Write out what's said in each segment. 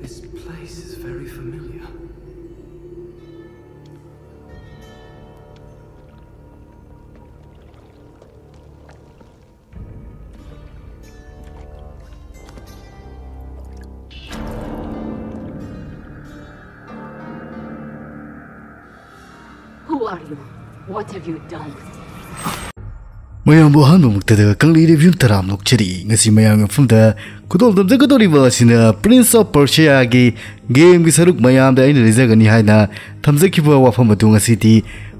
This place is very familiar. Who are you? What have you done? Mayam buhan bumuktada kangli review taram lokchari ngasi mayam from the kudol dam jagadori wasina Prince of Persia gi game gi saruk mayam da aina rizagani haina thamjakiba wafam adu ngasi ti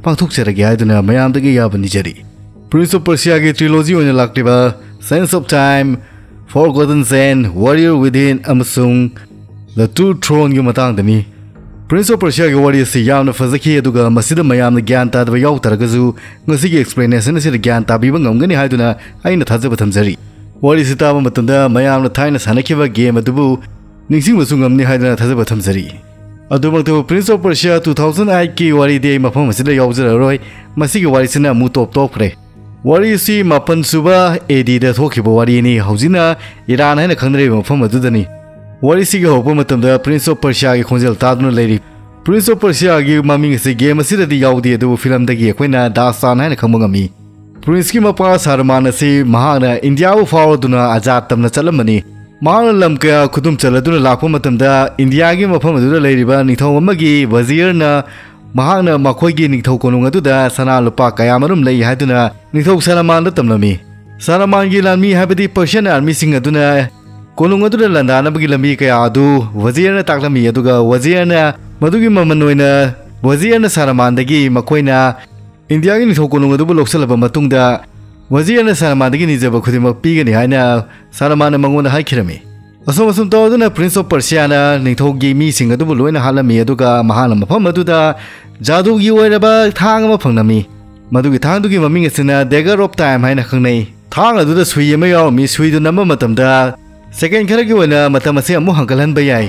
pangthok charagi haiduna mayam da gi yabani jari Prince of Persia gi trilogy oina lakliba Sense of Time, Forgotten Sands, Warrior Within amasung The True Throne gi matang dani Prince of Persia gi wari se yamna fazaki aduga masida mayamna gyan ta da yaw taragazu ngasi gi explanation se gyan ta bi bangam haiduna aina thajaba thamjari wari sita ba matunda mayamna thaina sanakiba game adubu ningsing masungam ni haiduna thajaba thamjari adumakta Prince of Persia 2008 ki wari de mafam masida yawjara roi masigi wari sina mu top khre wari si mapan suba AD da thokiba wari ni haujina Iran haina khanre mafam adudani wari si ga matamda Prince of Persia gi khonjel taduna leiri Prince of Persia gi maming se game asida di yaudi adu film dagi koina dastan haina khambangami Prince ki mapa Saruman se mahana India bu fawduna azad tamna chalamani mahana lamka khudum chaladuna lakpa matamda India gi mafam adu leiriba nithau amagi wazir na mahana makhoi gi nithau konung adu da sana lupa kayamarum lei haiduna nithau Saruman da tamlami Saruman gi lami habidi Persian army sing aduna konung adu landa bagi lambi kaya adu wazir na taklami aduga wazir na madugi mamanoina wazir na Saruman dagi makoina India gi nithau konung adu loksalaba matungda wazir na Saruman dagi nijaba khudima pigani haina Saruman mangona haikirami asum to aduna Prince of Persia na nithau gi mi sing adu loina halami aduga mahana mafam aduda jadu gi oiraba thang ma phangnami madugi thang dugi maming asina Dagger of Time haina khangnai thang aduda sui ma yaw mi sui du namma matamda second kharagi wana matam ase amu hankalhan bayai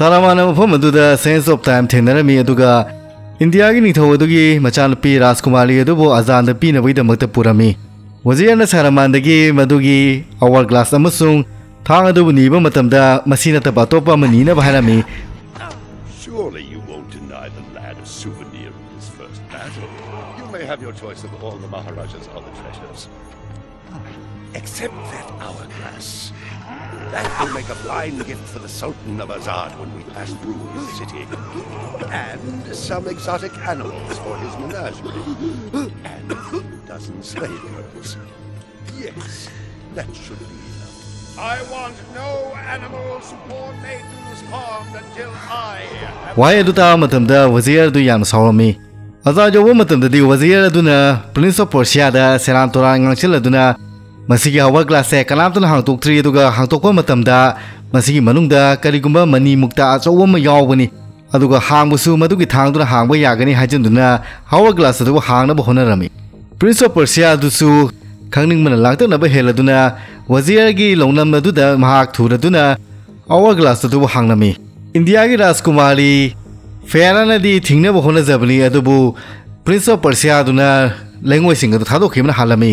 Saramana mafam aduda Sense of Time thenarami aduga India gi nithau adugi machanpi Rajkumari adubo azan da pina bida makta purami wazir na Saruman dagi madugi hourglass amasung thang adubu niba matamda masina ta batopa manina baharami Surely you won't deny the lad a souvenir of his first battle. You may have your choice of all the Maharaja's other treasures. Except that hourglass. That will make a fine gift for the Sultan of Azad when we pass through his city. And some exotic animals for his menagerie. And a dozen slave girls. Yes, that should be enough. I want no animals or maidens harmed until I have... Why aduta matamda wazir du yam sawami Azad jowo matamda di wazir aduna Prince of Persia da Seran Tora ngangchil aduna masigi hourglass se kanamtana hangtok tri aduga hangtokpa matamda masigi manungda karigumba mani mukta achawa ma yawbani aduga hangbusu madugi thangduna hangba yagani hajinduna hourglass adu hangnaba honarami Prince of Persia dusu khangning mana langtaknaba heladuna wazir gi longnam aduda mahak thuraduna hourglass adu hangnami India gi Rajkumari Farana di thingnaba honajabani adubu Prince of Persia aduna lengoi sing adu thadokhimna halami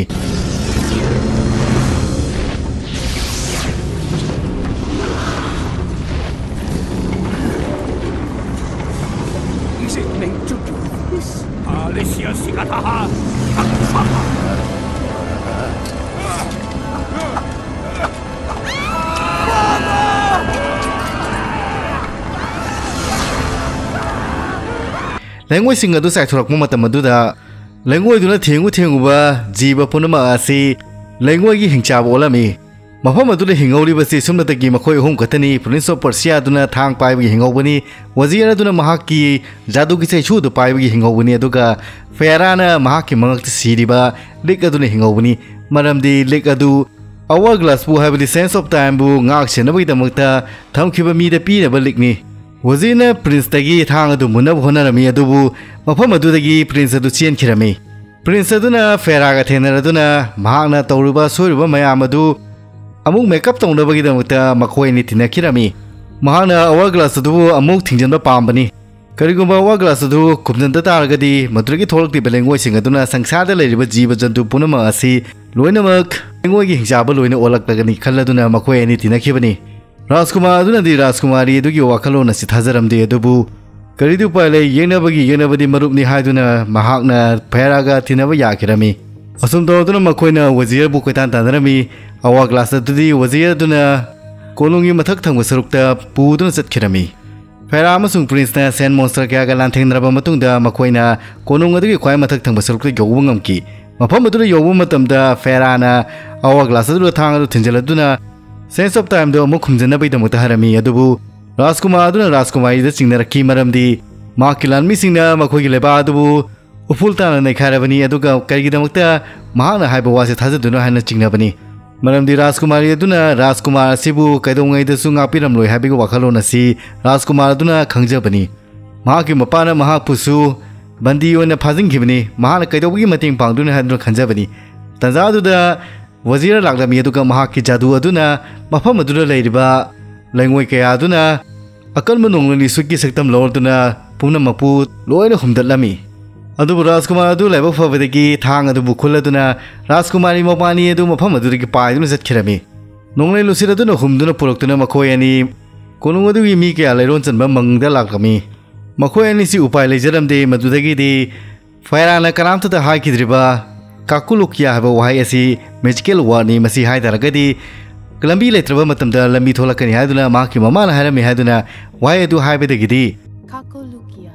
lengoi sing adu sai thorak matam aduda lengoi duna thengu ba jiba punama asi lengoi gi hingcha bolami mafam aduda hingauli basi sumnata gi makhoi hum katani Prince of Persia duna thang pai gi hingobani wazir aduna mahaki jadu gi sai chu du pai gi hingobani aduga Farana mahaki mangak siriba lik aduna hingobani maramdi lik adu hourglass bu habli Sense of Time bu ngak chenabagi damakta thamkhiba mi da pi na balikni wazina Prince tagi thang adu munab honarami adubu mafam adudagi Prince adu chen khirami Prince aduna Faraga thenaraduna mahakna tawruba soiruba mayam adu amuk makeup tawnabagi damakta makhoi ni thinakhirami mahakna hourglass adu amuk thingjanba pambani करिगुम्बा वा glass अदु खुमजनता तारगदी मदुरगी थोलक्ति बेलेंगोय सिंग अदुना संसारदा लेरिबा जीव जंतु पुनम असि लोइनमक बेलेंगोयगी हिंसाबा लोइना ओलक्तगनी खल्लदुना मखोय अनि तिनखिबनी राजकुमार अदुनदी राजकुमारी अदुगी वाखलोन असि थाजरमदे अदुबु करिदु पाले येनबदी मरुपनि हायदुना महाकना फेरागा तिनबा याखिरमी assume तौदुना मखोयना वजीर बु कोइतान तानरमी अवा ग्लास अदुदी वजीर अदुना कोलुंगी मथक थंग सरुक्ता पुदुना चतखिरमी फेरा अमसुंग प्रिंसना सेन मोन्स्टर क्या लांथेंद्रबा मतुंगदा मखोयना कोनुंग अदुगी ख्वाइ मथक थंग सरुक्ता यौबा ngamki मफम अदुदा यौबा मतमदा फेराना अवा ग्लास अदुदा थांग अदु थिंजलदुना सेंस ऑफ टाइम दो अमुक खुमजनबैदमक्ता हरमी अदुबु राजकुमार अदुना राजकुमारीदा चिंगनरखी मरमदी माकी लानमीसिंगना मखोयगी लेबा अदुबु उफुलताना नैखारबनी अदुगा करिगिदमक्ता महाना हाइबा वासे थाजदुना हायना चिंगनबनी मरमदी राजकुमारी अदुना राजकुमार असिबु कैदोंगैदसु ngapiramloi हाबिगो वाखलोन असि राजकुमार अदुना खंगजबनी महाकी मपाना महापुसु बंदी ओना फाजिंगिबनी महाना कैदोबगी मतेंग पांगदुना हादुना खंजबनी तंजादुदा वजीर लागलमी अदुगा महाकी जादू अदुना मफम अदुना लेरिबा लैंगोय कया अदुना अकलम नोंगलनि सुकी सक्तम लौरदुना पुना मपु लोयना हुमदलमी अदुबु राजकुमार अदु लाइबा फबदगी थांग अदुबु खुलदुना राजकुमारी मपानी अदु मफम अदुदगी पायदुना चतखिरमी नोंगलै लुसिर अदुना हुमदुना पुरक्तुना मखोय अनि कोनुंग अदुगी मी कया लैरोन चनबा मंगदा लाकमी मखोय अनि सि उपाय लेजरमदे मदुदगीदी फैराना कनामतदा हाइखिद्रिबा काकुलुकिया हबा वहाय असि मैजिकल वार्डनी मसी हायदारगदी लंबी लेत्रबा मतमदा लंबी थोलकनी हायदुना माकी ममाना हायरमी हायदुना वहाय अदु हायबदगिदी काकुलुकिया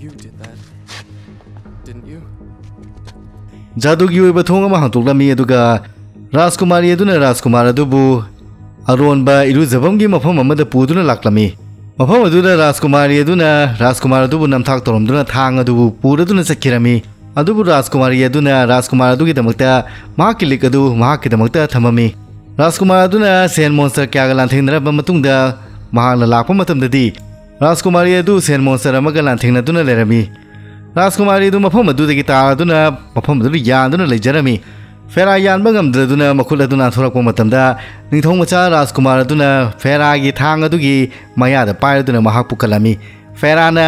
You did that, didn't you? जादुगी ओइबा थोंग अमा हांतोक्लमी अदुगा राजकुमारी अदुना राजकुमार अदुबु अरोनबा इरुजबमगी मफम अमदा पुदुना लाक्लमी मफम अदुदा राजकुमारी अदुना अदुबु नमथाक तोरमदुना थांग अदुबु पुरदुना चक्किरमी अदुबु राजकुमारी अदुना राजकुमार अदुगी दमक्ता माकी लिक अदु माकी दमक्ता थममी राजकुमार अदुना सेन मोन्स्टर क्यागा लांथेंद्रबा मतुंगदा महाना लाकपा मतमददी राजकुमारी अदु सेन मोन्स्टर अमगा लांथेंगनदुना लेरमी राजकुमारी अदु मफम अदुदगी तारदुना मफम अदु यानदुना लेजरमी फेरा यानबा ngamdraduna मखुल अदुना थोरकपा मतमदा निंथों मचा राजकुमार अदुना फेरागी थांग अदुगी मयादा पायदुना महाक पुकलमी फेराना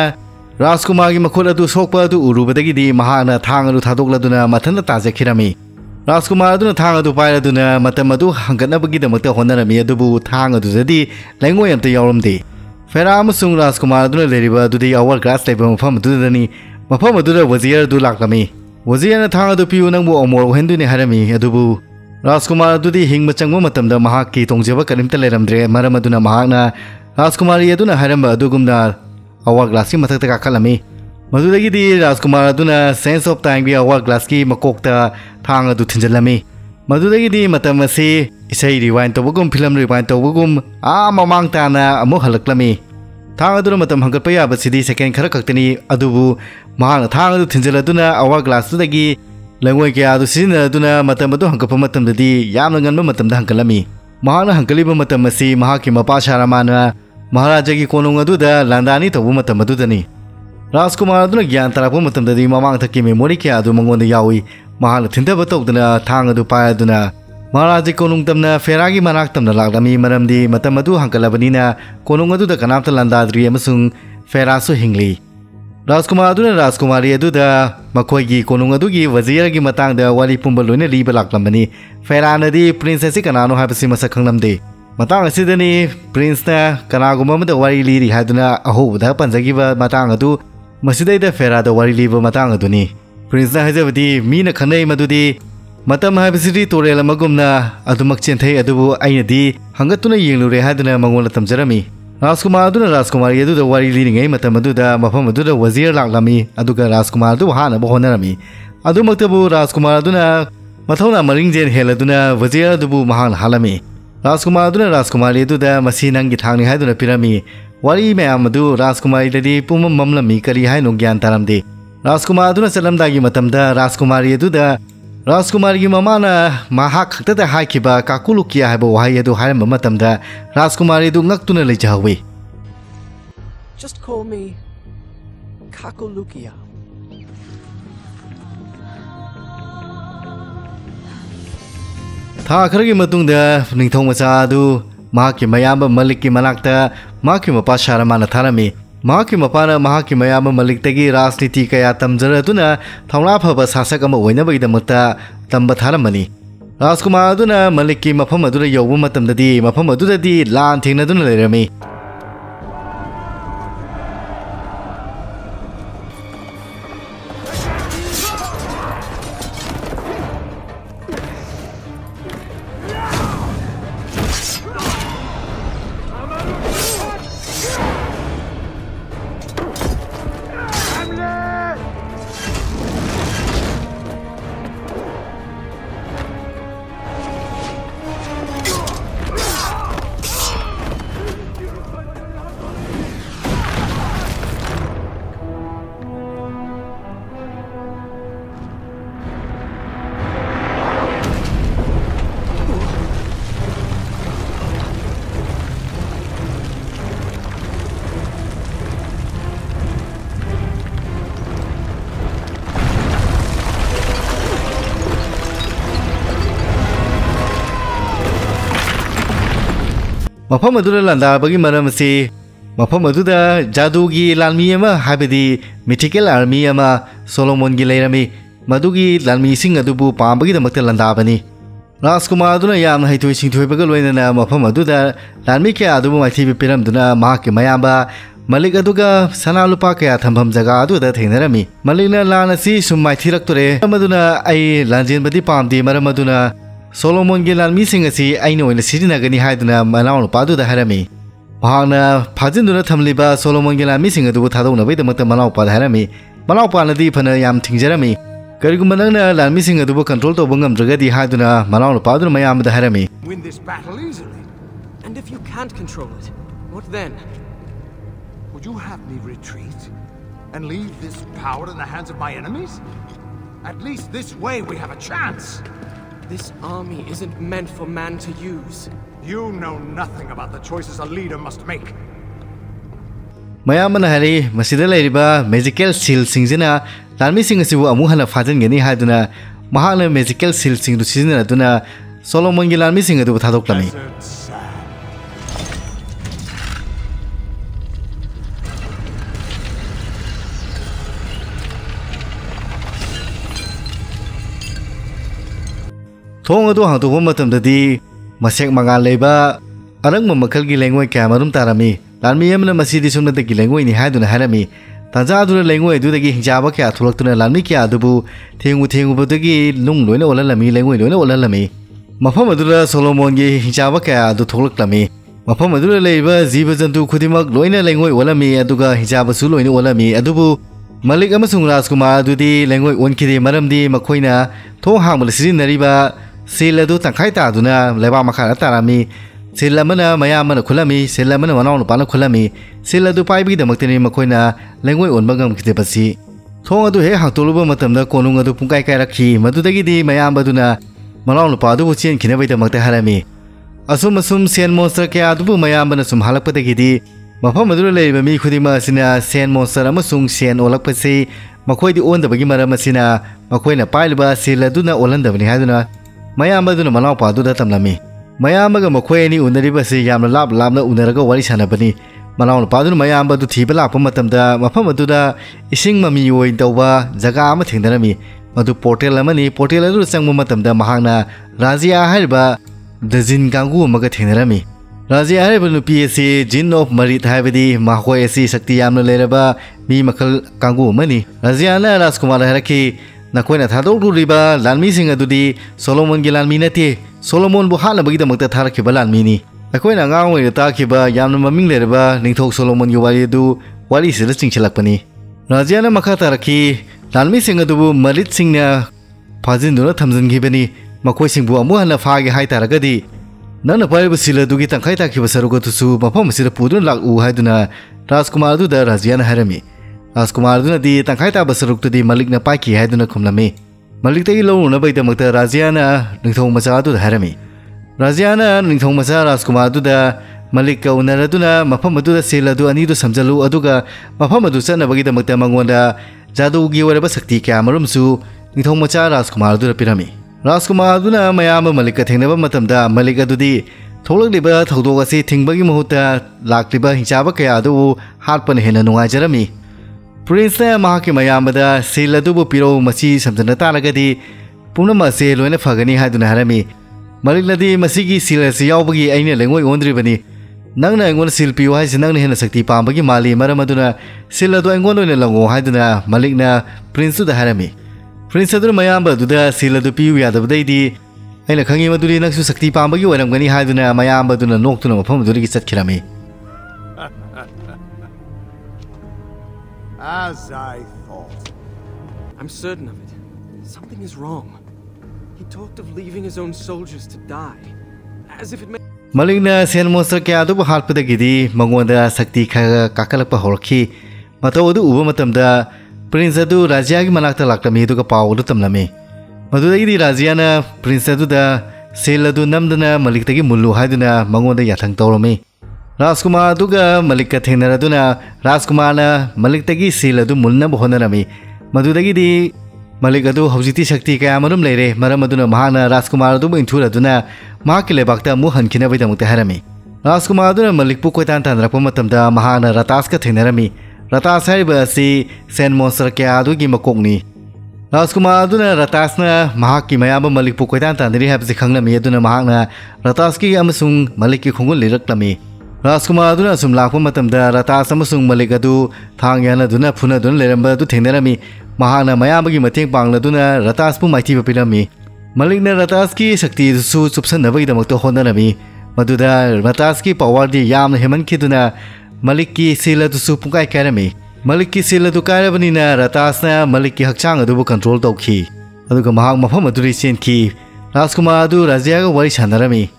राजकुमारगी मखुल अदु सोकपा अदु उरुबदगिदी महाना थांग अदु थादोक्लदुना मथनदा ताजखिरमी राजकुमार अदुना थांग अदु पायदुना मतम अदु हंगनबगीदमक्ता होनरमी अदुबु थांग अदुददी लैंगोय अमता यावरमदे फेरा अमसुंग राजकुमार अदुना लेरिबा अदुदी आवर ग्रास लेबा मफम अदुदनी मफम अदुदा वजीर अदु लाक्लमी वजीरना थांग अदु पियु नंगबु अमोर वहेंदुने हरमी अदुबु राजकुमार अदुदी हिंगमा चंगबा मतमदा महाकी तोंगजेबा करिमता लेरमद्रे मरम अदुना महाकना राजकुमारी अदुना हरम अदुगुमना आवर ग्लास की मथकता काखलमी मदुदगिदी राजकुमार अदुना सेंस ऑफ टाइम की आवर ग्लास की मकोकता थांग अदु थिंजलमी मदुदगिदी मतम असी इसै रिवाइंड तोबगुम फिल्म रिवाइंड तोबगुम ममांग ताना अमु हलक्लमी थांग अदुना मतम हंगतपा याबसिदी सेकेंड खरा खक्तनी अदुबु महाना थांग अदु थिंजलदुना आवर ग्लास तुदगी लंगोय क्या अदु सिजनदुना मतम अदु हंगपा मतमददी यामना गनबा मतमदा हंगलमी महाना हंगलिबा मतम असी महाकी मपा शारामाना महाराजागी कोनुंग अदुदा लांदानी तोबु मतम अदुदनी राजकुमार अदुना ज्ञान तरापा मतमददी ममांग थकी मेमोरी क्या अदु मंगोंदा यावी महाना थिंदबा तौदना थांग अदु पायदुना महाराजी कोनुंग तमना फेरागी मनाक तमना लाक्लमी मरमदी मतम अदु हंगलबनीना कोनुंग अदुदा कनामता लांदाद्री अमसुंग फेरासु हिंगली राजकुमार अदुना राजकुमारी अदुदा मखोयगी कोनुंग अदुगी वजीरगी मतांगदा वाली पुंबा लोइना लीबा लाक्लमनी फेरानदी प्रिंसेस कनानो हाबसि मसक खंगलमदे matang asidani prince na kanaguma amada wari liri haduna ahobda panjagiba matang adu masidaida fera da wari liba matang aduni prince na hajabadi mina khanai madudi matam habisidi torel amagumna adumak chenthai adubu ainadi hangatuna yenglure haduna mangola tamjarami राजकुमार राजकुमारी वारी लीरिंगै मतम मफम वजीर लाक्लमी राजकुमार हानब होनरमी राजकुमार मथौना मरिंगजेन हेलदुना वजीर महान हालमी राजकुमार राजकुमारी मसी नंगी थांगनी हाइदुना पिरमी वारी मयाम राजकुमारी पुम ममलमी करी हाइनो ज्ञान तारमदे राजकुमार चलमदागी मतमदा राजकुमारी ममाना महा खक्तदा हाइखिबा काकुलुकिया हाइबा वहाई अदु हाइरम मतमदा राजकुमारी ngaktuna lejawe Just call me Kakulukia. था खरगी मतुंगदा निंथों मचा अदु महाकी मयाम मलिक की मनाक्ता महाकी मपा शारमाना थारमी महाकी मपाना महाकी मयाम मलिक तगी राजनीति कया तमजरदुना थौना फबा शासक अमा ओइनबगिदमक्ता तंबा थारमनी राजकुमार अदुना मलिक की मफम अदुदा यौबा मतमददी मफम अदुददी लान थेंगनदुना लेरमी मफम अदुदा लंदाबगी मरम से मफम अदुदा जादूगी लालमी अमा हाबदी मिथिकल आर्मी अमा सोलोमन की लेरमी मदुगी लालमी सिंह अदुबु पांबगी दमक्त लंदाबनी राजकुमार अदुना याम हैथोय सिंथोयबगा लोइनना मफम अदुदा लालमी के अदुबु माइथि पिरमदुना माके मयाबा मलिक अदुगा सना लुपा कया थंभम जगा अदुदा थेंगनरमी मलिकना लान असि सुम माइथिरक्तरे मदुना आई लांजेनबदी पामदि मरम अदुना सोलोमन की लालमी सिंह असी आइनो ओइना सिरिनगनी हाइदुना मनाव नुपादुदा हरमी महाना फाजिनदुना थमलिबा सोलोमन की लालमी सिंह अदुबु थादौनबैदमक्ता मनाव पादा हरमी मनाव पानदि फना याम थिंगजरमी करिगुम्बा नंगना लालमी सिंह अदुबु कंट्रोल तौबा ngamdragadi हाइदुना मनाव नुपादुना मयामदा हरमी Win this battle easily. And if you can't control it, what then? Would you have me retreat and leave this power in the hands of my enemies? At least this way we have a chance. This army isn't meant for man to use. You know nothing about the choices a leader must make. मयामना हरी मसिदा लेरिबा magical seal सिंगजना लालमी सिंह असिबु अमु हना फाजनगनी हादुना महाना मैजिकल सील सिंगदु सिजनदुना सोलोमन की लालमी सिंह अदुबु थादोक्लमी थोंग अदु हांतोबा मतमददी मसेक मंगा लेबा अरंगम मखल की लेंगोय क्या मरुम तारामी लालमी यमना मसीदी सुमनदगी लेंगोय नि हादुना हरमी ताजा अदुना लेंगोय अदुदगी हिंजाबा क्या थुलक्तुना लालमी क्या अदुबु थेंगुबदगी लुंग लोइना ओललमी लेंगोय लोइना ओललमी मफम अदुदा सोलोमन की हिंजाबा क्या अदु थुलक्लमी मफम अदुदा लेबा जीव जंतु खुदिमक लोइना लेंगोय ओलमी अदुगा हिंजाबसु लोइना ओलमी अदुबु मलिक अमसुंग राजकुमार अदुदी लेंगोय ओनखिदे मरमदी मखोइना थोंग हांगबल सिरिनरिबा सेल अदु तंखाय तादुना लेबा मखाना तारामी सेल अमना मयामना खुलमी सेल अमना मनाव नुपाना खुलमी सेल अदु पाइबगिदमक्तनि मखोइना लेंगोय ओनबा ngamखिदेबसि थोंग अदु हे हांतोलुबा मतमदा कोनुंग अदु पुंकाय काय रखी मदुदगिदि मयाम अदुना मनाव नुपा अदुबु chain खिनबैदमक्ता हरमी assume assume Sen monster क्या अदुबु मयामना सुम हालकपदगिदि मफम अदुला लेबा मी खुदिमा असिना सेन मोन्स्टर अमसुंग सेन ओलकपसि मखोइदि ओनदबगी मरम असिना मखोइना पाइलबा सेल अदुना ओलंदबनि हादुना मयाम अदुना मनाव पादुदा तमलमी मयामगा मखोइनी उनरिबसि यामना लाब लाबना उनरगा वारी सानबनी मनाव पादुना मयाम अदु थीबा लाप मतमदा मफम अदुदा इसिंग ममी ओइन तौबा जगा अमा थेंदरमी मदु पोर्टल अमनी पोर्टल अदु चंगबा मतमदा महांगना राजिया हारिबा दजिन कांगु अमगा थेंदरमी राजिया हारिबा नुपी असि जिन ऑफ मरित हाइबदी माखोय असि शक्ति यामना लेरबा मी मखल कांगु अमनी राजियाना राजकुमार हरकी नकोइना थादोरुरिबा लालमी सिंह अदुदी सोलोमन की लालमी नते सोलोमन बु हानबगिदमक्ता थारखिबा लालमीनी अखोइना गांव ओइना ताखिबा यामना ममिंग लेरबा निंथोक सोलोमन की वारी अदु वारी सिदा चिंगछलकपनी राजियाना मखा तारखी लालमी सिंह अदुबु मरित सिंहना फाजिनदुना थमजनगिबनी मखोइ सिंहबु अमु हना फागे हाय तारगदी नन पाइबा सिल अदुगी तंखाय ताखिबा सरुगतुसु मफम सिदा पुदुना लाकु हायदुना राजकुमार अदुदा राजियाना हरमी राजकुमार अदुनदी तंखाय ताबा सरुक्तुदी मलिकना पाइकी हायदुना खुमलमी मलिकतगी लौनबैदमक्ता राजियाना निंथौ मचा अदुदा हरमी राजियाना निंथौ मचा राजकुमार अदुदा मलिक उनरदुना मफम अदुदा सेल अदु अनिदु समजलु अदुगा मफम अदु चनबगिदमक्ता मंगोंदा जादुगी वरबा शक्ति क्या मरुमसु निंथौ मचा राजकुमार अदुदा पिरमी राजकुमार अदुना मयाम मलिक थेंगनबा मतमदा मलिक अदुदी थोलक्लिबा थौदोक असी थिंगबगी महुता लाक्लिबा हिंचाबा कया अदुबु हाटपन हेना नुंगाइजरमी प्रिंसने माहाकी मयामदा सील अदुबु पिरो मसी समझना तारगदी पुनम असे लोइना फगनी हादुना हरमी मलिकनदी मसीगी सील असी यावबगी अइने लेंगोय ओंद्रिबनी नंगना एंगोन सील पियो हाइसे नंगना हेना शक्ति पामबगी माली मरम अदुना सील अदु एंगोन लोइना लंगो हादुना मलिकना प्रिंसु दा हरमी प्रिंस अदु मयामबा दुदा सील अदु पियो यादबदैदी अइना खंगी मदुरी नंगसु शक्ति पामबगी ओरमगनी हादुना मयामबा दुना नोक्तुना मफम दुरी चटखिरामी As I thought. I'm certain of it. Something is wrong. He talked of leaving his own soldiers to die. As if it meant... Maligna sen monster kya adu harpadagidi mangonda sakti khaga kakalakpa horki matawadu uba matamda prince adu rajyagi manakta laklami duga pawdu tamlami madudagidi rajyana prince adu da sel adu namdana maliktagi mullu haiduna mangonda yathang tawrami Rajkumar duga malika thengnaraduna Rajkumarna maliktagi sel adu mulna bohonarami madudagidi Malik adu hawjiti shakti kaya marum leire maram aduna mahana Rajkumar adu inturaduna mahaki lebakta mu hankina baidamukta harami Rajkumar aduna Malik pu koitan tanrakpa matamda mahana Ratas ka thengnarami Ratas hariba asi sen monster kaya adu gi makokni Rajkumar aduna Ratasna mahaki mayaba Malik pu koitan tanri habsi khanglami aduna mahana Ratas ki amasung Malik ki khungul liraklami Rajkumar aduna sum lakpa matamda Ratas amasung Malik adu thangyana aduna phuna aduna leramba adu thengnarami Mahana mayabagi mateng pangladuna Ratas pu maiti papirami Malikna Ratas ki shakti su supsanabagi damakta honarami maduda Ratas ki power di yamna hemankhiduna Malik ki sila du su pungai karami Malik ki sila du karabanina Ratasna Malik ki hakchang adubu control tawki aduga mahak mafam aduri senki Rajkumar adu Rajyaga wari sanarami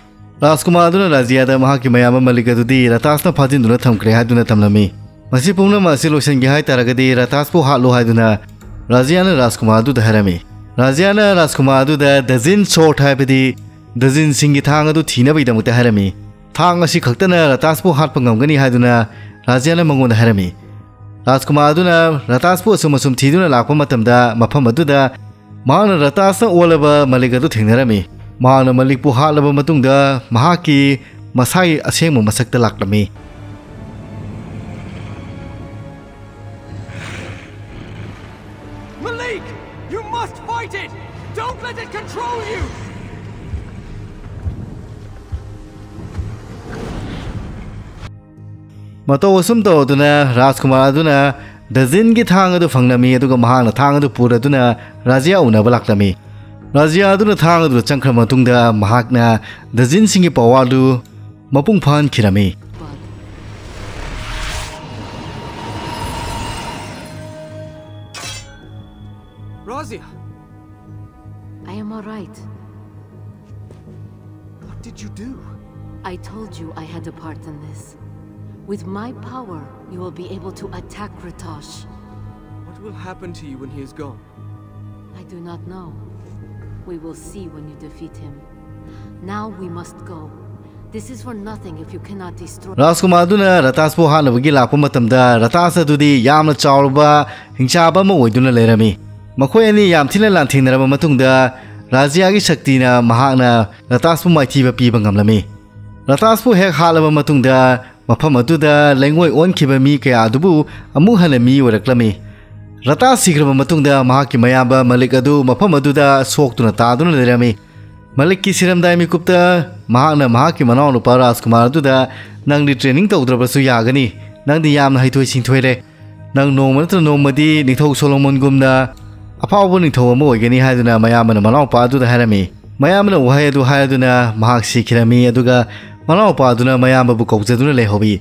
Rajkumar aduna Rajyada mahaki mayama Malik adudi Ratasna phajinduna thamkre haiduna tamlami masi pumna masi losangi hai taragadi Ratas pu hatlo haiduna Rajyana Rajkumar adu harami Rajyana Rajkumar adu da dazin short haibadi dazin singi thang adu thina baidamukta harami thang asi khaktana Ratas pu hatpa ngamgani haiduna Rajyana mangon harami Rajkumar aduna Ratas pu asum thiduna lakpa matamda mafam adu da mahana Ratasna olaba Malik adu thengnarami mahana Malik pu hatlaba matungda mahaki masai asengmu masakta laklami Malik! You must fight it! Don't let it control you! Mato wasum to aduna Rajkumar aduna dazin gi thang adu fangnami aduga mahana thang adu pura aduna Rajya unaba laklami Rajya aduna thang adu changkhra matungda mahakna dazin singi pawadu mapung phan khirami Razia! I am all right. What did you do? I told you I had a part in this. With my power, you will be able to attack Ratosh. What will happen to you when he is gone? I do not know. We will see when you defeat him. Now we must go. This is for nothing if you cannot destroy... Rajkumar aduna Ratas pu hanabagi lakpa matamda Ratas adudi yamna chawrba hingchaba ma oiduna lerami Makhoi ani yam thila lan thingnaraba matungda Rajyagi shaktina mahakna Ratas pu maithiba piba ngamlami Ratas pu hek halaba matungda mafam aduda lengoi onkhiba mi kaya adubu amu hana mi oraklami Ratas sigraba matungda mahaki mayaba Malik adu mafam aduda soktuna taduna lerami Malik ki siramdai mi kupta mahakna mahaki manau nupa Rajkumar aduda nangdi training tawdrabasu yagani nangdi yamna haithoi singthoire nang noma natra nomadi nithau Solomon gumna Apawbo nithau ama oigani haiduna mayamana manaupa aduda harami mayamana wahai adu haiduna mahak sikhirami aduga manaupa aduna mayamba bu kaujaduna lehobi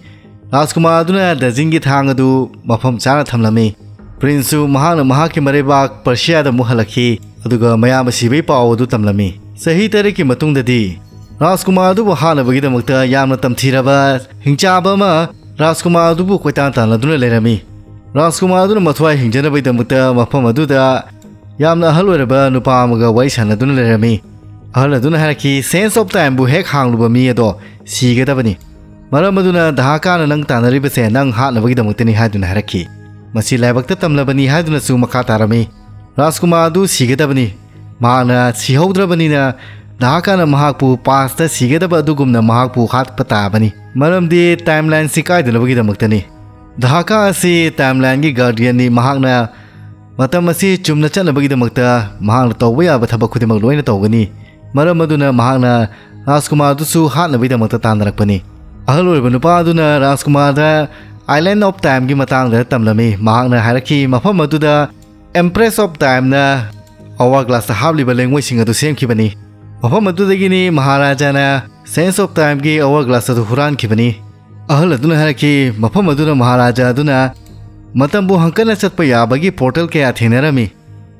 Rajkumar aduna dazin gi thang adu mafam chana thamlami Prince mahana mahaki marebak Persia da muhalakhi aduga mayamba sibai paw adu tamlami sahi tariki matungdadi Rajkumar adu hana bagidamukta yamna tamthiraba hingchaba ma Rajkumar adu bu koitan tanladuna lerami Rajkumar aduna mathwai hingjana baidamukta mafam aduda yamna ahal oiraba nupa amaga wai sanaduna lerami ahal aduna haraki sense of time bu hek hangluba mi ado sigadabani maram aduna dahakana nang tanaribase nang hatnabagidamukta haiduna haraki masi laibakta tamlabani haiduna su makha tarami Rajkumar adu sigadabani mana sihaudrabanina Dahakana mahakpu pasta sigedaba adugumna mahakpu hatpa tabani maramdi timeline si kaidunabagidamaktani Dahaka asi timeline gi guardian ni mahakna matam asi chumna chanabagidamagta mahakna tawba yaba thabak khudimag loina tawgani maram aduna mahakna Rajkumar dusu hatnabidamakta tandarakpani ahal oiba nupa aduna Rajkumar da Island of Time gi matangda tamlami mahakna hairaki mafam aduda Empress of Time na Hourglass habliba lengwai sing adu semkhibani mafam adudagini Maharaja na Sense of Time gi Hourglass adu hurankhibani ahal aduna hairaki mafam aduna Maharaja aduna matambu hankana chatpa yabagi portal kaya thenarami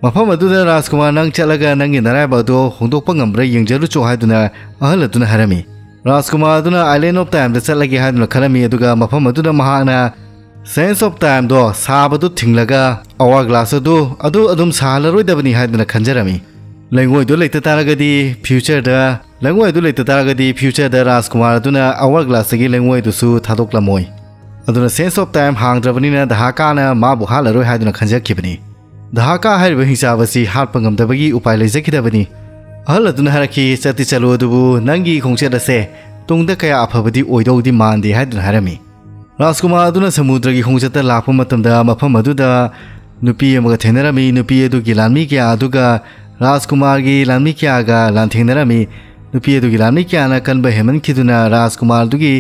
mafam aduda Rajkumar nang chalaga nangi naraiba adu hongdokpa ngambra yengjaru cho haiduna ahal aduna harami Rajkumar aduna Island of Time da chalagi haiduna kharami aduga mafam aduna mahakna Sense of Time do sabadu thinglaga Hourglass adu adum salaroidabani haiduna khanjarami lengoi do leita taragadi future da lengoi do leita taragadi future da Rajkumar aduna Hourglass gi lengoi du su thadoklamoi aduna Sense of Time hangdrabani na Dahaka na mabu halaroi haiduna khanjakibani Dahaka hariba hingsabasi hatpa ngamdabagi upai leijakidabani ahal aduna haraki chati chalo adubu nangi khongchedase tungda kaya afabadi oidodi mande haiduna harami Rajkumar aduna samudra gi khongchata lakpa matamda mafam aduda nupi amaga thenarami nupi adugi lanmi kya aduga Rajkumar gi lanmi kya ga lanthenarami nupi adugi lanmi kya na kanba heman khiduna Rajkumar dugi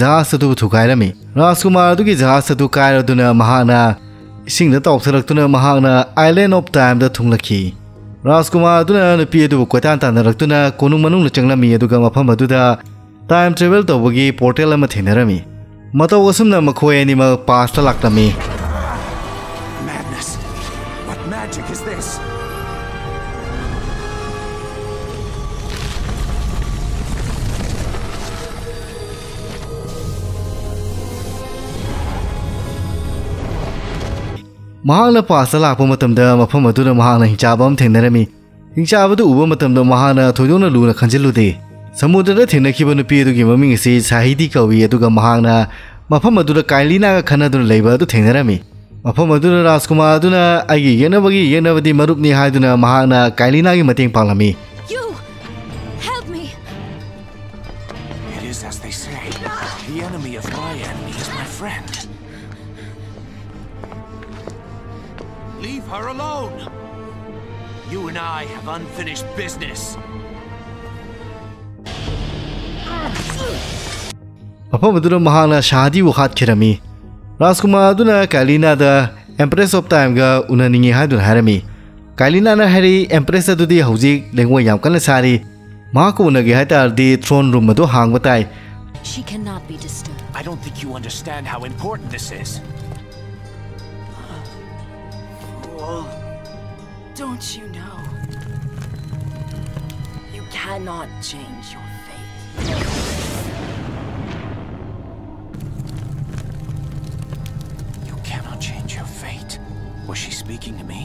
jahas adu thukairami Rajkumar dugi jahas adu kairaduna mahana isingda tawtharaktuna mahana Island of Time da thunglakhi Rajkumar aduna nupi adu koitan tanaraktuna konung manung changlami aduga mafam aduda time travel tawbagi portal ama thenarami Mataw asumna makhoi anima pasta laklami Madness. What magic is this? Mahana pasta lakpa matamda mafam aduna mahana hinchaba am thenarami hinchaba du uba matamda mahana thoidona luna khanjilude Samudra thenakhiba nupi adugi maming asi Sahidi kawi aduga mahakna mafam aduda Kailina ga khanaduna leiba adu thenarami mafam aduna Rajkumar aduna aigi yenabadi marupni haiduna mahakna Kailina gi mateng panglami You help me. It is as they say. The enemy of my enemy is my friend. Leave her alone. You and I have unfinished business. mafam aduna mahakna shadi wo khatkirami Rajkumar aduna Kailina da Empress of Time ga unaningi haiduna harami Kailina na hari Empress adudi hojik lengwai yam kana sari mahako unagi haitardi throne room adu hangba tai She cannot be disturbed. I don't think you understand how important this is. Don't you know? You cannot change your fate. You cannot change your fate. Was she speaking to me?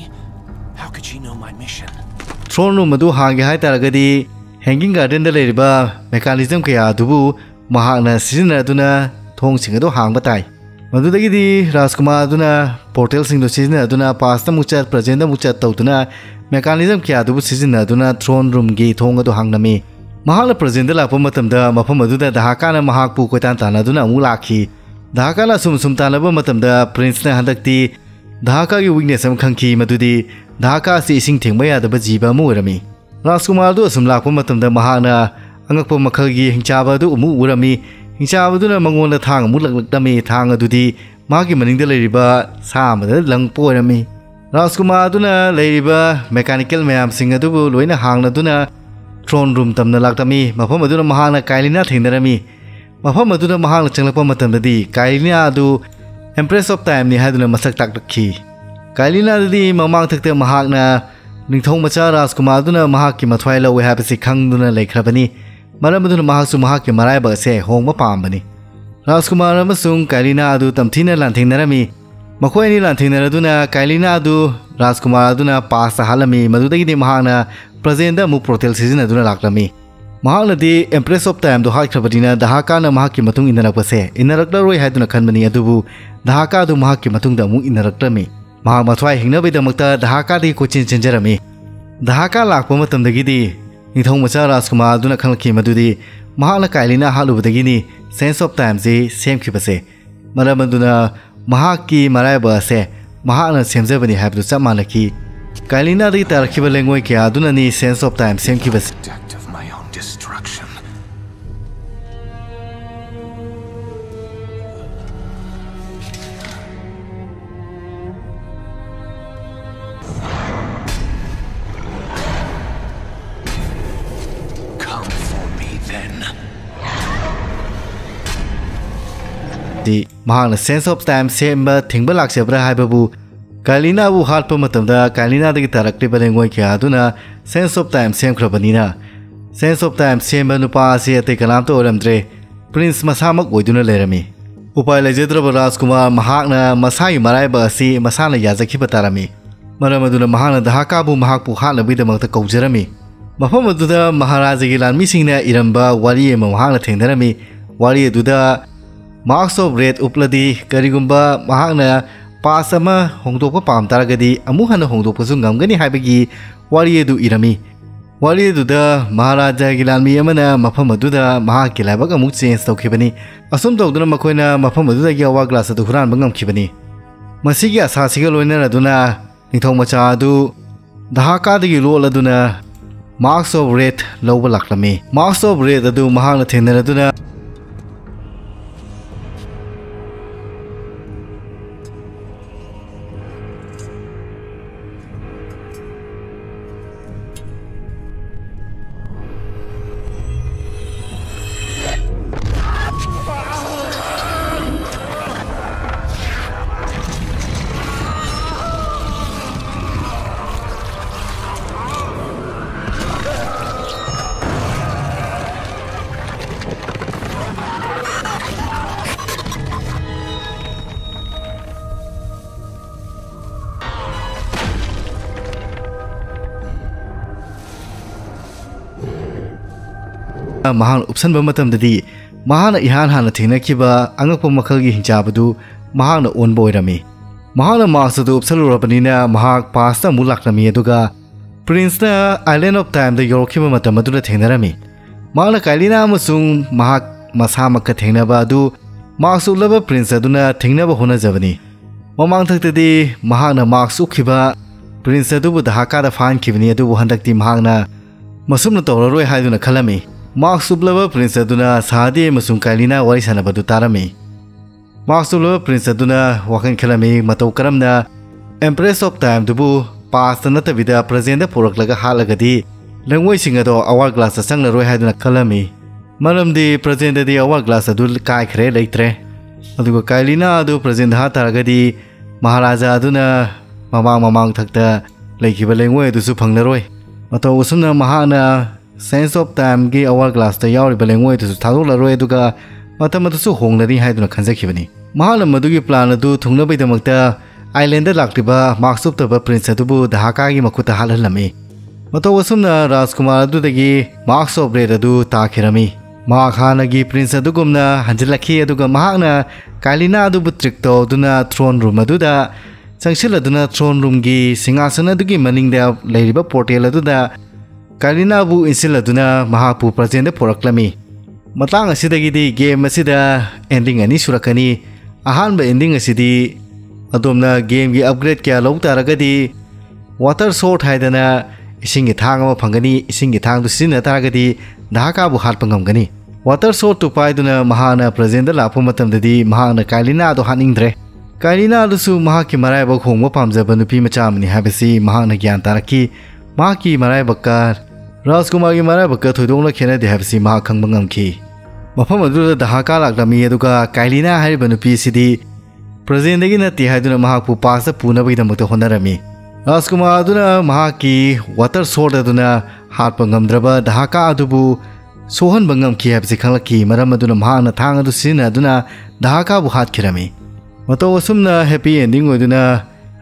How could she know my mission? Throne room adu hangi haitaragadi hanging garden da leriba mechanism kaya adubu mahakna sizinaduna thong sing adu hangba tai madudagidi Rajkumar aduna portal sing do sizinaduna past muchat present muchat tawduna mechanism kya adubu sizinaduna throne room gi thong adu hangnami mahakna present la lakpa matamda mafam aduda Dahaka na mahakpu koitan tanaduna amu lakhi Dahaka na sum tanaba matamda prince na handakti Dahaka gi weakness am khangki madudi Dahaka si ising thengba yadaba jiba mu urami Rajkumar du asum lakpa matamda mahakna angakpa makhagi hingchaba du umu urami hingchaba duna mangonda thang amu laklakdami thang adudi magi maningda leiriba samada langpo urami Rajkumar duna leiriba mechanical mayam sing adubu loina hangna duna throne room tamna laktami mafam aduna mahakna Kailina thenarami mafam aduna mahakna changlakpa matamdadi Kailina adu Empress of Time ni haiduna masak taktakhi Kailina dadi mamang thakte mahakna ningthong macha Rajkumar aduna mahakki mathwai lawe habasi khangduna leikrabani maram aduna mahaksu mahakki maraiba se hongma pambani Rajkumar amasung Kailina adu tamthina lanthenarami makhoi ni lanthennaraduna Kailina adu Rajkumar aduna pasta halami madudagidi mahakna present da mu portal season aduna laklami mahakna di Empress of Time do hakrabadina Dahaka na mahakki matung inarakpase inaraklaroi haiduna khanbani adubu Dahaka adu mahakki matung da mu inaraklami mahak mathwai hingnabai damakta Dahaka di kochin chenjarami Dahaka lakpa matamdagidi निथौ मचा राजकुमार दुना खंगखि मदुदि महाना काइलिना हालुबदगिनी sense of time से सेमखिबसे मरमदुना महाकी मरायबा से महाना सेमजबनी हाबदु चमानखि काइलिना दि तारखिबा लेंगोय के आदुनानी sense of time सेमखिबसे महान सेंस ऑफ टाइम सेम थिंग लाक्सेब्रा हाइबबु काइलिना बु हालप मतमदा काइलिना दगी तारक्लिबा लेंगोय के आदुना सेंस ऑफ टाइम सेम खरबनिना सेंस ऑफ टाइम सेम नुपा से अते कनाम तो ओरमद्रे प्रिंस मसामक ओइदुना लेरमी उपाय लेजेद्रब राजकुमार महाकना मसाई मरायबा असि मसाना याजखिबा तारमी मरमदुना महाना दहाकाबु महाकपु हालबिदमक्ता कौजरमी मफम अदुदा महाराजागी लानमीसिंगना इरंबा वारी एम महाना थेंदरमी वारी अदुदा मार्क्स ऑफ रेड उपलदी करिगुंबा महाना पास अमा होंदोकपा पाम तारगदी अमु हन होंदोकपसु ngамगनी हाइबगी वारी अदु इरमी वारी अदुदा महाराजागी लानमी अमना मफम अदुदा महाकी लाइबक अमु चेंज तौखिबनी असुम तौदुना मखोइना मफम अदुदागी अवा ग्लास अदु हुरानबा ngамखिबनी मसिगी आसासिगा लोइनरदुना निथौ मचा अदु दहाकादगी लोल अदुना मार्क्स ऑफ रेड लौब लाक्लमी मार्क्स ऑफ रेड अदु महाना थेंनरदुना महान उपसन बमतमददी महान इहान हान थेंनखिबा अंगप मखलगी हिंचाबदु महान ओनबो ओइरमी महान मासदु उपसलुरबनिना महाक पास्ता मुलाक्लमी अदुगा प्रिंसना आइलैंड ऑफ टाइम द योरखिबा मतमदुना थेंनरमी महान काइलिना अमसुंग महाक मसामक थेंनबा अदु माक्सुलबा प्रिंस अदुना थेंनबा होनजबनी ममांग थक्तदी महान माक्सुखिबा प्रिंस अदुबु दहाकादा फानखिबनी अदुबु हंदक्ति महाकना मसुमना तौररोय हाइदुना खलमी मार्क्सुब्लबा प्रिंस अदुना सादे मसुंग काइलिना वारी सानबदु तारमी मार्क्सुब्लबा प्रिंस अदुना वाखन खलमी मतौ करमना एम्प्रेस ऑफ टाइम दुबु पास्ट नतबिदा प्रेजेंट पुरकलगा हालगदी लंगोय सिंगदो आवर ग्लास संगलरोय हाइदुना खलमी मरमदी प्रेजेंट दि आवर ग्लास अदु काइखरे लेत्रे अदुगा काइलिना अदु प्रेजेंट हा तारगदी महाराजा अदुना ममांग थक्ता लेखिबा लेंगोय अदुसु फंगनरोय मतौ उसुना महाना सेंस ऑफ टाइम की आवर ग्लास ता यावरिबा लेंगोय तुसु थादोलरोय अदुगा मतमदसु होंगनरी हाइदुना खंजखिबनी महाना मदुगी प्लान अदु थुंगनबैदमक्ता आइलैंड लाक्तिबा मार्क्सुप तब प्रिंस अदुबु दहाकागी मखुता हालहलमी मतौ असुमना राजकुमार अदुदगी मार्क्स ऑफ रेड अदु ताखिरमी महाखानगी प्रिंस अदुगुमना हंजलखी अदुगा महाना काइलिना अदुबु ट्रिक्तो दुना थ्रोन रूम अदुदा चंगसिल अदुना थ्रोन रूम की सिंहासन अदुगी मनिंगदा लेरिबा पोर्टल अदुदा काइलिना बु इंसिल अदुना महापु प्रेजेंट पुरक्लमी मतंग असिदगिदी गेम असिदा एंडिंग अनि सुरकनी अहानब एंडिंग असिदी अदोमना गेम की अपग्रेड क्या लौ तारगदी वाटर शॉट हाइदना इसिंगी थांग अमा फंगनी इसिंगी थांग दु सिन तारगदी दहाका बु हाटप ngamgani वाटर शॉट टु पाइदुना महाना प्रेजेंट लापु मतमददी महाना काइलिना दो हानिंगद्रे काइलिना दुसु महाकी मरायबक होंगबा पामजबा नुपी मचामनी हाबसी महाना ज्ञान तारकी महाकी मरायबका राजकुमार की मरायबका थोइदोंला खेनदे हाबसी महा खंगबा ngamki मफम अदुदा दहाका लाक्लमी अदुगा काइलिना हारिबा नुपी सिदी प्रेजेंट दगी नति हाइदुना महापु पास पुनबगिदमक्ता होनरमी राजकुमार अदुना महाकी वाटर शॉट अदुना हाटप ngamdraba दहाका अदुबु सोहनबा ngamki हाबसी खंगलकी मरम अदुना महाना थांग अदु सिना अदुना दहाका बु हाटखिरमी मतौ असुमना हैप्पी एंडिंग ओइदुना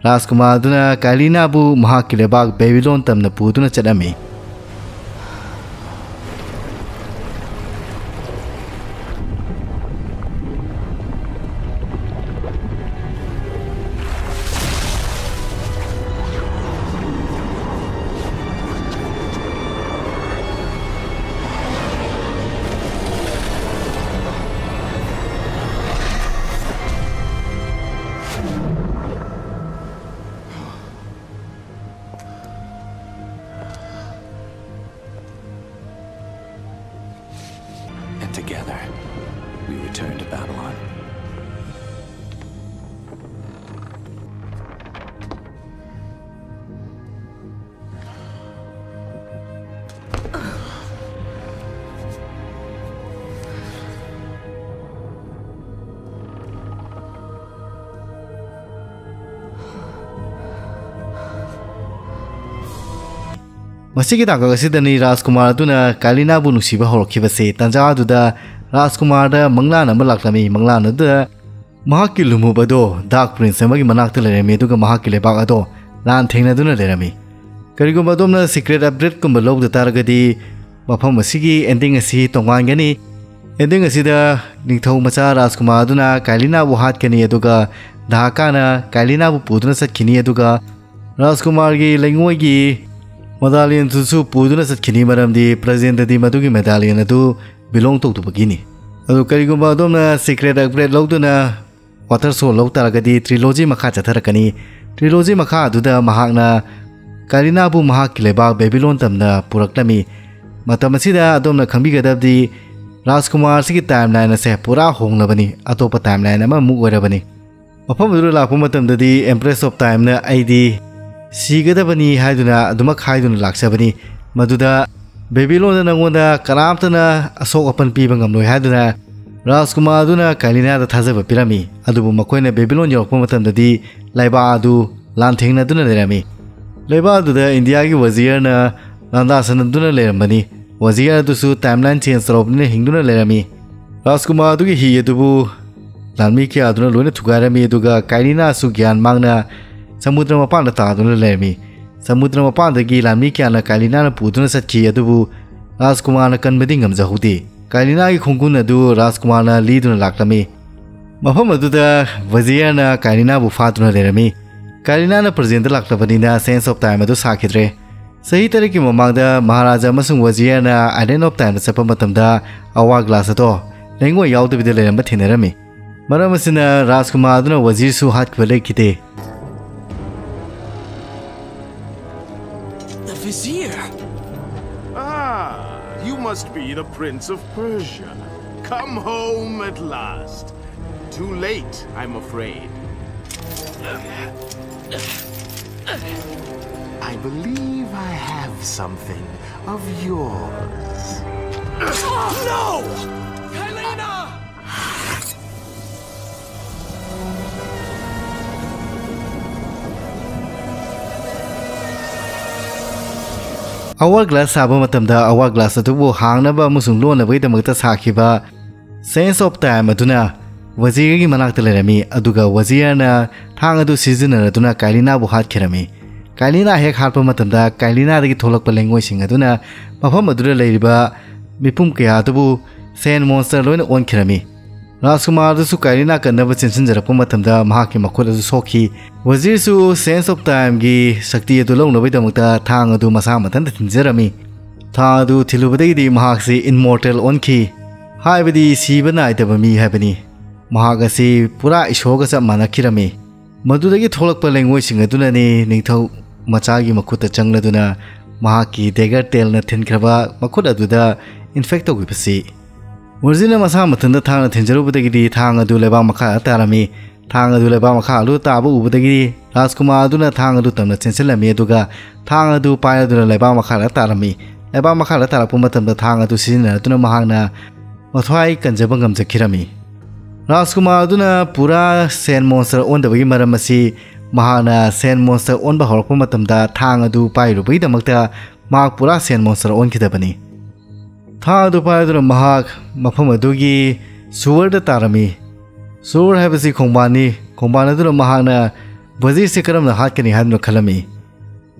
राजकुमार अदुना काइलिना बु महाकी लेबाक Babylon Tamanna पुदुना चलमी Masiki Takasidani Raskumar Duna Kalina Bunusiba Horkivasi, Tanjaduda, Raskumar, Manglana Malaklami, Manglana the Mahaki Lumubado, Dark Prince, and Manakale, Duga Mahaki Bagado, Lantina Duna Lerami. Karigumadona secret upgrade below the Targadi, Mapamasigi, ending a sea Tongwangani, ending a cedar, Nito Masa, Raskumar Duna, Kalina Wuhat Keniaduga, Dakana, Kalina Puduna Kiniaduga, Raskumargi, Lenguagi. Medallion to Puduna at Kinimaram, the President di Madugi medallion to belong to Bagini. Karigumba Dona, secret upgrade Loduna, Water So Low Taragadi, Trilogy Makata Tarakani, Trilogy Maka Duda Mahagna, Karinabu Mahakileba, Babylon Tamna, Puraklami, Matamasida Dona Kambiga Dabdi, Raskumar Siki timeline as a Pura Hong Labani, Atopa timeline, Ama Mugarabani. Upon the Pumatam, the Empress of Time, ID. Sigadabani Haiduna, Dumak Haidun Laksabani, Maduda, Babylon Nangunda, Karamtana, Asok upon Pibangam Haduna, Raskumaduna, Kalina, the Tazava Pirami, Adubu Makwena, Babylon Yokomatam the D, Laiba Adu, Lantina Duna Lerami. Laiba Duda, Indiagi Wazirna, Landasan Duna Lermani, Wazir Dusu, timeline chains of Hinduna Lerami. Raskumadu hi Dubu, Lamiki Aduna Luna Tugarami Duga, Kalina Sugyan Magna. Samudra Mapanda Taduna Lermi, Samudra Mapanda Gila Mikiana Kalina Puduna Sachi Adubu, Raskumana Kanbedingam Zahudi, Kalina Kunguna du Raskumana Liduna Laklami, Mahamaduda, Vaziana, Kalina Bufatuna Lermi, Kalina present the Laklavanina sense of time to Sakidre. Sahitariki Mamada, Maharaja Masung Vaziana, I didn't of time the Sapamatamda, Awa Glassato, Lengua Yaudu with the Lermatinerami. Maramasina Raskumaduna Wazir Su Hat Kvalekite. Vizier! Ah, you must be the Prince of Persia. Come home at last. Too late, I'm afraid. I believe I have something of yours. No! Kylena! Hourglass Sabamatanda, hourglass at Wu Hanaba Musulon away the Mutas Hakiba. Sense of time Aduna, Waziri Manaktalerami, Aduga Waziana, Tangadu season Aduna, Kailina Buhat Kerami. Kailina Hek Harpamatanda, Kailina the Tolok language in Aduna, Mahamadura Ladiba, Mipumke Atubu, Saint Monster Lone on Kerami. Raskumar the Sukailina can never sense the Pumatamda, Mahaki Makoda Soki. Wazir Su sense of time gi Sakti Dulong Novidamuta, Tangadu Masamatan Tinzerami. Tadu Tilubadi Mahasi immortal on key. High with the Sibana Itabami Habani. Mahagasi Pura Ishogasa Manakirami. Madudagi Tolok language in Adunani, Nito Machagi Makuta Changladuna, Mahaki, Dagger Tail Natin Kraba, Makuda Duda, Infecto Wipasi. Wazina Masamatan the Tana Tinjeru Tanga Duleba Maka Tarami. Tanga Duleba Maka Lutabu Ubudagi, Raskuma Duna Tanga Dutam Tinsilla Meduga, Tanga du Paya Dula Leba Maka Tarami, Leba Maka Tarapumatam the Tanga to Sina Duna Mahana, Matwai Kanjabangam Zakirami. Raskuma Duna Pura Saint Monster on the Wimaramasi, Mahana Saint Monster on the Horpumatam da Tanga du Pairu Bida Makta, Mark Pura Saint Monster on Kitabani. Tanga du Paya Mahak, Mapamadugi, Suwar the Tarami. Sur Habasi Kombani, Kombanadura Mahana, Wazir Sikaram the Hakani had no Kalami.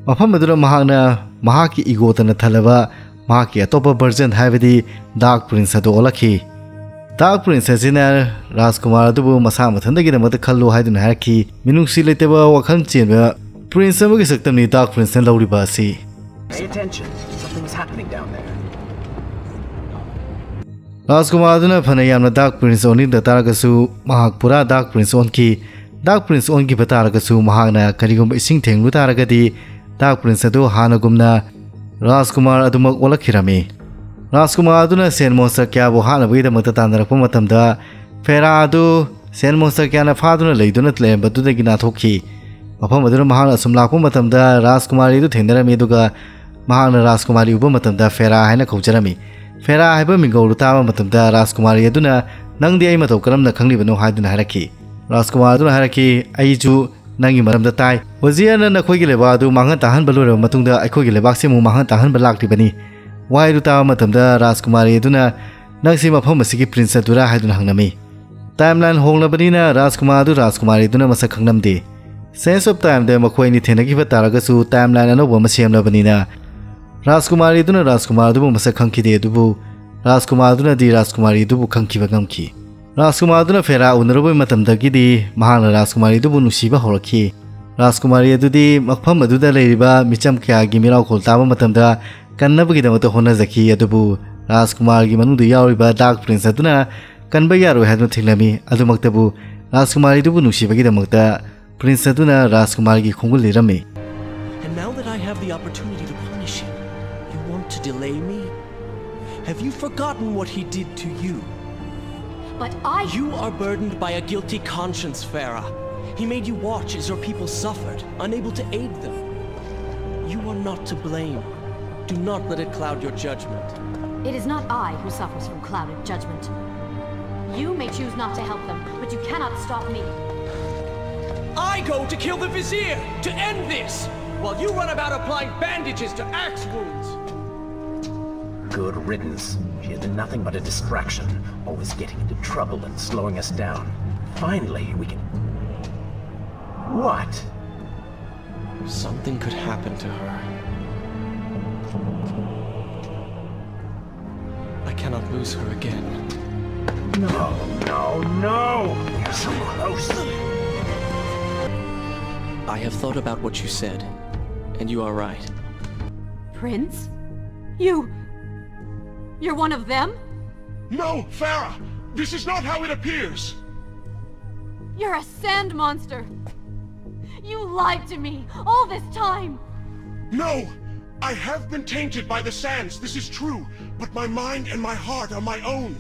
Mapamadura Mahana, Mahaki Igotana Talava, Mahaki Atopa Burjan Havidi, Dark Prince Adolaki. Dark Princess in there, Raskumar Dubu Masama, and the Matakalu Haydn Haki, Minuxi Leteva Wakanchi, Prince Samugisakami, Dark Prince and Lauribasi. Pay attention, something's happening down there. Raskumaduna Panayam Dark Prince only the Taragasu, Mahakpura Dark Prince on key, Dark Prince on Gibataragasu, Mahana, Karigum Sing Ting Lutaragadi, Dark Prince Adu Hanagumna, Raskumar Adumak Walakirami. Raskumaduna Saint Monster Kyabu Hana with the Matatana Pumatamda, Feradu, Saint Monster Kana Faduna lay do not lay but do the Ginatoki. Upon Madura Mahana Sumla Pumatamda, Raskumari to Tendera Meduga, Mahana Raskumari Ubumatamda, Fera Hana Kojarami. Fera Habermingo Lutama Matamda, Raskumari Aduna, Nang the Aimato Karam the Kangi no Haydn Haraki. Raskumaduna Haraki, Aiju, nangi maramda tai wazir na nakhoi gi leba adu mangan tahan balura matungda akhoi gi lebak se mu mangan tahan balak tibani wai ru ta matamda Rajkumari aduna nangsi mafam asigi prince adura haidun hangnami timeline honglabani na Rajkumari aduna masak khangnamde sense of time de makhoi ni thenagi ba taragasu timeline anoba masemlabani na Rajkumari aduna Rajkumar dubu masak khangkide dubu Rajkumar aduna di Rajkumari dubu khangkiba ngamki Rajkumar aduna fera unaroboi matamdagi di mahana Rajkumari dubu nusiba horakhi Rajkumari adudi makpham aduda leiriba micham kya gi mirau khol taba matamda kannabagi damata hona zaki adubu Rajkumar gi manudu yauriba dark prince aduna kanba yaro hadno thinglami adumaktabu Rajkumari dubu nusibagi damakta prince aduna Rajkumar gi khongul lirame. And now that I have the opportunity to punish him, you want to delay me? Have you forgotten what he did to you? But You are burdened by a guilty conscience, Farah. He made you watch as your people suffered, unable to aid them. You are not to blame. Do not let it cloud your judgment. It is not I who suffers from clouded judgment. You may choose not to help them, but you cannot stop me. I go to kill the Vizier, to end this, while you run about applying bandages to axe wounds. Good riddance. She has been nothing but a distraction, always getting into trouble and slowing us down. Finally, we can... What? Something could happen to her. I cannot lose her again. No! You're so close. I have thought about what you said, and you are right. Prince? You're one of them? No, Farah! This is not how it appears! You're a sand monster! You lied to me all this time! No! I have been tainted by the sands, this is true, but my mind and my heart are my own.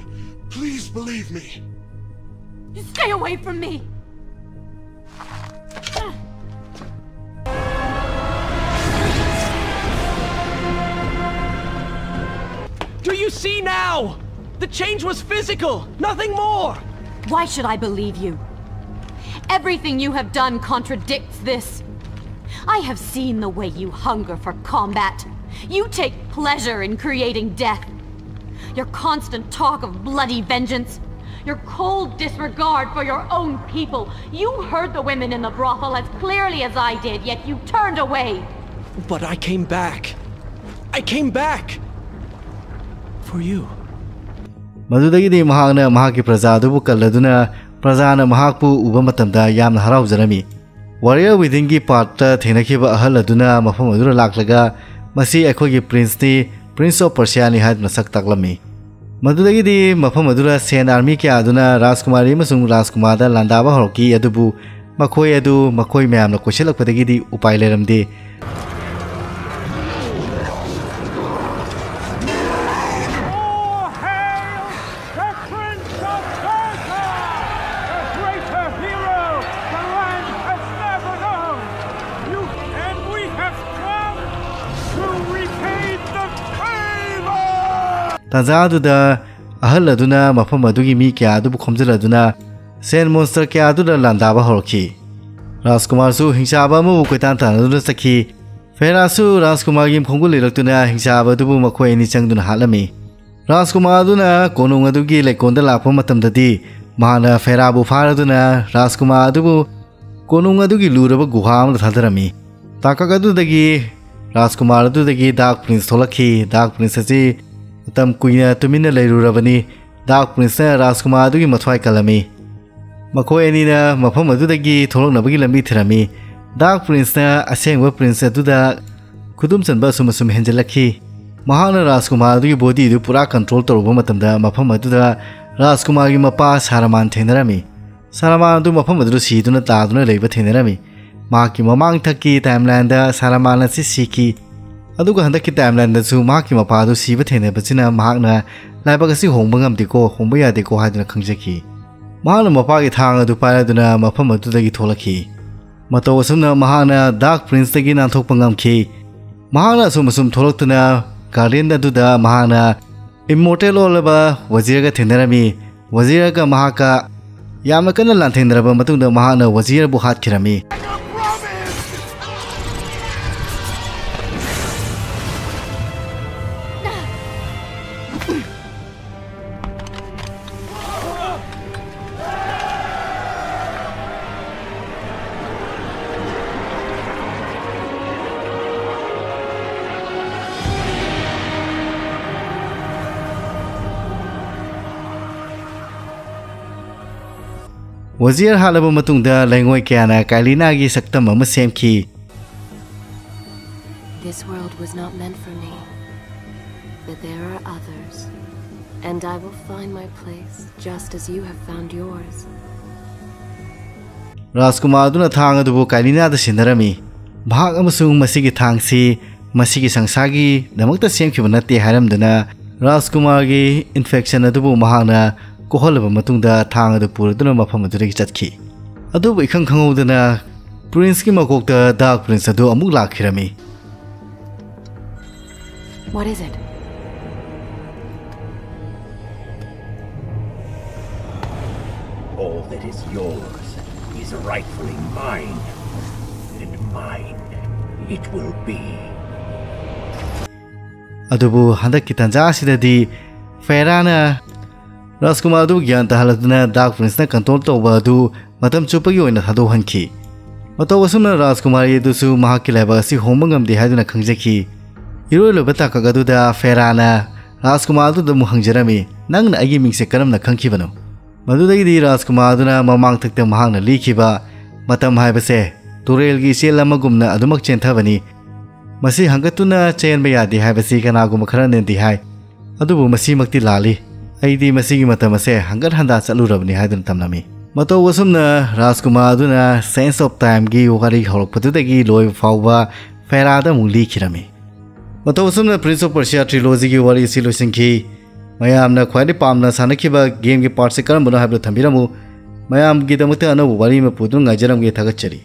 Please believe me. Stay away from me! Do you see now? The change was physical, nothing more! Why should I believe you? Everything you have done contradicts this. I have seen the way you hunger for combat. You take pleasure in creating death. Your constant talk of bloody vengeance. Your cold disregard for your own people. You heard the women in the brothel as clearly as I did, yet you turned away. But I came back. I came back. For you. Madudagidi mahagna mahaki praja adubu kalladuna prajana mahakpu uba matamda yamna haraujarami warrior within gi part ta thenakhiba ahal aduna mafam adura laklaga masi akhogi prince of Persia ni had masak taklami madudagidi mafam adura sen army kya aduna Rajkumari masung Rajkumar da landaba horki adubu makhoi mayamna koshelakpadagidi upai leramde Tanzaduna ahal aduna mafam adugi mi kya adubu khomjal aduna sen monster kya aduna landaba horki Rajkumar su hingsaba mu koitan tan aduna sakhi Farah su Rajkumar gi khongul lilaktuna hingsaba adubu makhoi ni changduna halami Rajkumar aduna konung adugi lekonda lakpa matamdadi mahana Farah bu faraduna Rajkumar adubu konung adugi luraba guha amda thadarami takakadudagi Rajkumar adudagi dark prince tholakhi dark prince asi Tam kuina tumina leirurabani dark prince Rajkumar adugi mathwai kalami makhoi ani na mafam adudagi tholoknabagi lambi thirami dark prince na asengwa prince aduda khudum chanba sumasum henjalakhi mahana Rajkumar adugi body du pura control toroba matamda mafam aduda Rajkumar gi mapa Saraman thenarami Saraman du mafam adu siduna taaduna leiba thenarami maki mamang thakki timeline da Saraman si siki aduga handaki timeline da su maki mapadu siba thene bachina mahakna laibaga si hongba ngamdiko hongba yadeko haiduna khangjaki mahana mapagi thang adu paraduna mafam adudagi tholaki mato asumna mahana dark prince dagi nanthokpa ngamki mahana sumasum tholoktuna guardian aduda mahana immortal olaba waziraga thenarami waziraga mahaka yamna kana lanthendraba matungda mahana wazira bu hatkirami Wazir halaba matungda lengoi kyana Kailina gi saktam ama semki. This world was not meant for me, but there are others, and I will find my place just as you have found yours. Rajkumar aduna thang adubu Kailina da sinarami. Bhag amasung masigi thangsi masigi sangsagi damakta semki banate haramdana Rajkumar gi infection adubu mahana kohol ba matungda thang adu puraduna mafam aduragi chatki adubu ikhang khangudana prince ki makokta dark prince adu amuk lakhirami. What is it? All that is yours is rightfully mine, and mine it will be. Adubu handak kitanza sidadi Farana Rajkumar adu gyan tahaladuna dark prince na control tawba adu matam chupagi oina thado hanki. Matawasumna Rajkumar yedusu mahaki leba si homangam de haduna khangjaki. Hero lobata kagadu da Farana Rajkumar adu da muhangjarami nangna agi mingse karamna khangkibano. Madudagi di Rajkumar aduna mamang thakta mahangna likhiba matam haibase turel gi selamagumna adumak chenthabani. Masi hangatuna chain bayadi haibasi kanaguma kharane di hai. Adubu masi makti lali. Aidi masigi matamase hangar handa chalurabni haidun tamnami. Mato wasumna Rajkumar aduna sense of time gi wari holokpatudagi loi fawba Farada muli khirami. Mato wasumna Prince of Persia trilogy gi wari silosinki mayamna khwadi pamna sanakiba game gi part se karambana hablo thambiramu mayam gi damute anu wari me pudun ngajaram gi thagachari.